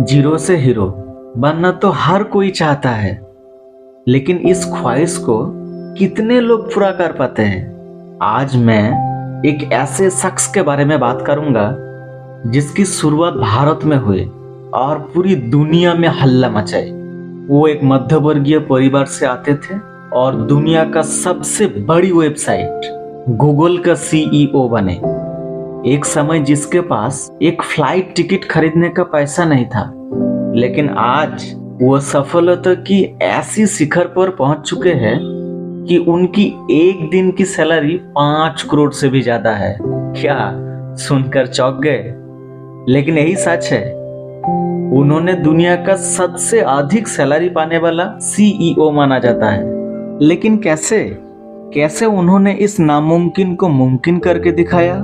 Zero से hero बनना तो हर कोई चाहता है, लेकिन इस ख्वाहिश को कितने लोग पूरा कर पाते हैं। आज मैं एक ऐसे शख्स के बारे में बात करूंगा जिसकी शुरुआत भारत में हुई और पूरी दुनिया में हल्ला मचाई। वो एक मध्यवर्गीय परिवार से आते थे और दुनिया का सबसे बड़ी वेबसाइट गूगल का सीईओ बने। एक समय जिसके पास एक फ्लाइट टिकट खरीदने का पैसा नहीं था, लेकिन आज वो सफलता की ऐसी शिखर पर पहुंच चुके हैं कि उनकी एक दिन की सैलरी 5 करोड़ से भी ज्यादा है। क्या सुनकर चौंक गए? लेकिन यही सच है। उन्होंने दुनिया का सबसे अधिक सैलरी पाने वाला सीईओ माना जाता है। लेकिन कैसे उन्होंने इस नामुमकिन को मुमकिन करके दिखाया?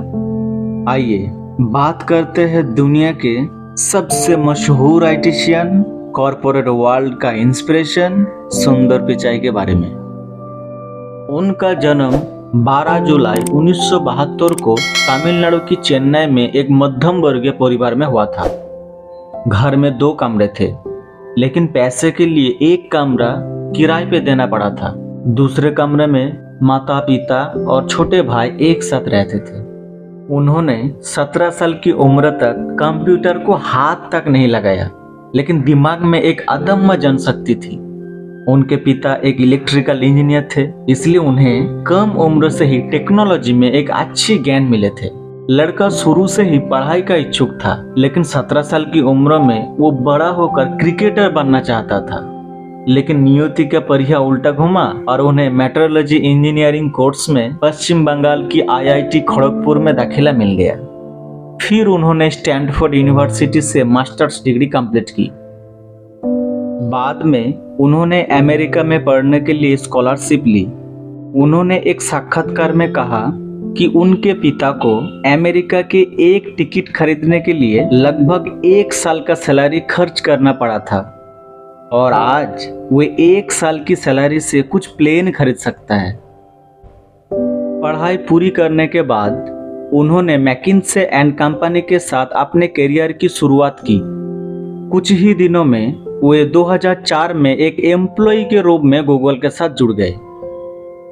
आइए बात करते हैं दुनिया के सबसे मशहूर आईटीशियन, कॉर्पोरेट वर्ल्ड का इंस्पिरेशन सुंदर पिचाई के बारे में। उनका जन्म 12 जुलाई 1972 को तमिलनाडु की चेन्नई में एक मध्यम वर्गीय परिवार में हुआ था। घर में 2 कमरे थे, लेकिन पैसे के लिए एक कमरा किराए पे देना पड़ा था। दूसरे कमरे में माता पिता और छोटे भाई एक साथ रहते थे। उन्होंने 17 साल की उम्र तक कंप्यूटर को हाथ तक नहीं लगाया, लेकिन दिमाग में एक अदम्य जनशक्ति थी। उनके पिता एक इलेक्ट्रिकल इंजीनियर थे, इसलिए उन्हें कम उम्र से ही टेक्नोलॉजी में एक अच्छी ज्ञान मिले थे। लड़का शुरू से ही पढ़ाई का इच्छुक था, लेकिन 17 साल की उम्र में वो बड़ा होकर क्रिकेटर बनना चाहता था। लेकिन नियति का पहिया उल्टा घुमा और उन्हें मेट्रोलॉजी इंजीनियरिंग कोर्स में पश्चिम बंगाल की आईआईटी खड़गपुर में दाखिला मिल गया। फिर उन्होंने स्टैनफोर्ड यूनिवर्सिटी से मास्टर्स डिग्री कंप्लीट की। बाद में उन्होंने अमेरिका में पढ़ने के लिए स्कॉलरशिप ली। उन्होंने एक साक्षात्कार में कहा कि उनके पिता को अमेरिका के एक टिकट खरीदने के लिए लगभग 1 साल का सैलरी खर्च करना पड़ा था, और आज वे 1 साल की सैलरी से कुछ प्लेन खरीद सकता है। पढ़ाई पूरी करने के बाद उन्होंने मैकिन्से एंड कंपनी के साथ अपने करियर की शुरुआत की। कुछ ही दिनों में वे 2004 में एक एम्प्लॉय के रूप में गूगल के साथ जुड़ गए।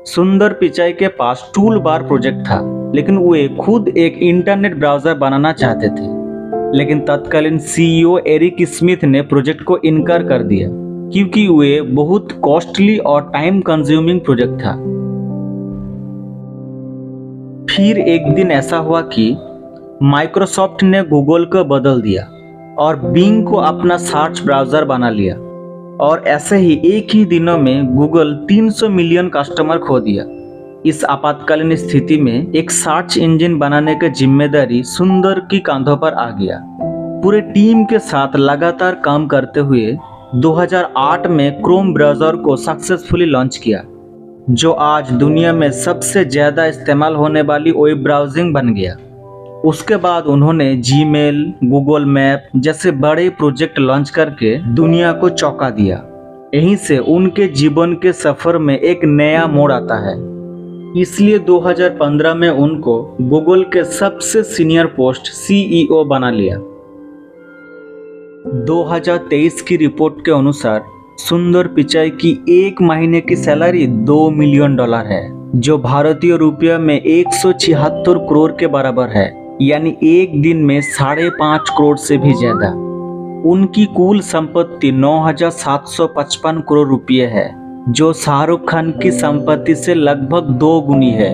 सुंदर पिचाई के पास टूल बार प्रोजेक्ट था, लेकिन वे खुद एक इंटरनेट ब्राउजर बनाना चाहते थे। लेकिन तत्कालीन सीईओ एरिक स्मिथ ने प्रोजेक्ट को इनकार कर दिया, क्योंकि वे बहुत कॉस्टली और टाइम कंज्यूमिंग प्रोजेक्ट था। फिर एक दिन ऐसा हुआ कि माइक्रोसॉफ्ट ने गूगल को बदल दिया और बिंग को अपना सर्च ब्राउजर बना लिया, और ऐसे ही एक ही दिनों में गूगल 300 मिलियन कस्टमर खो दिया। इस आपातकालीन स्थिति में एक सर्च इंजन बनाने की जिम्मेदारी सुंदर की कंधों पर आ गया। पूरे टीम के साथ लगातार काम करते हुए 2008 में क्रोम ब्राउजर को सक्सेसफुली लॉन्च किया, जो आज दुनिया में सबसे ज्यादा इस्तेमाल होने वाली वेब ब्राउजिंग बन गया। उसके बाद उन्होंने जीमेल, गूगल मैप जैसे बड़े प्रोजेक्ट लॉन्च करके दुनिया को चौंका दिया। यहीं से उनके जीवन के सफर में एक नया मोड़ आता है। इसलिए 2015 में उनको गूगल के सबसे सीनियर पोस्ट सीईओ बना लिया। 2023 की रिपोर्ट के अनुसार सुंदर पिचाई की 1 महीने की सैलरी $2 मिलियन है, जो भारतीय रुपया में 176 करोड़ के बराबर है, यानी एक दिन में 5.5 करोड़ से भी ज्यादा। उनकी कुल संपत्ति 9,755 करोड़ रुपये है, जो शाहरुख खान की संपत्ति से लगभग 2 गुनी है।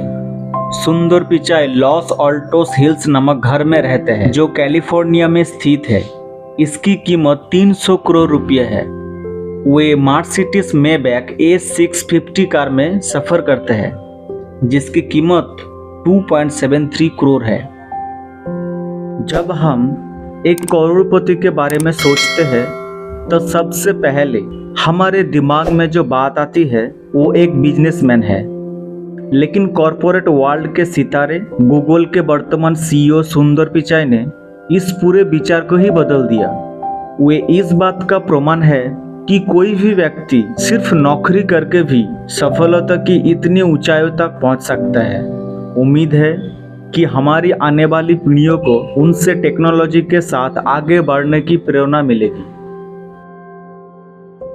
सुंदर पिचाई लॉस ऑल्टोस हिल्स नामक घर में रहते हैं, जो कैलिफोर्निया में स्थित है। इसकी कीमत 300 करोड़ रुपये है। वे मर्सिडीज मेबैक A650 कार में सफर करते हैं, जिसकी कीमत 2.73 करोड़ है। जब हम एक करोड़पति के बारे में सोचते हैं तो सबसे पहले हमारे दिमाग में जो बात आती है वो एक बिजनेसमैन है। लेकिन कॉर्पोरेट वर्ल्ड के सितारे गूगल के वर्तमान सीईओ सुंदर पिचाई ने इस पूरे विचार को ही बदल दिया। वे इस बात का प्रमाण है कि कोई भी व्यक्ति सिर्फ नौकरी करके भी सफलता की इतनी ऊंचाइयों तक पहुंच सकता है। उम्मीद है कि हमारी आने वाली पीढ़ियों को उनसे टेक्नोलॉजी के साथ आगे बढ़ने की प्रेरणा मिलेगी।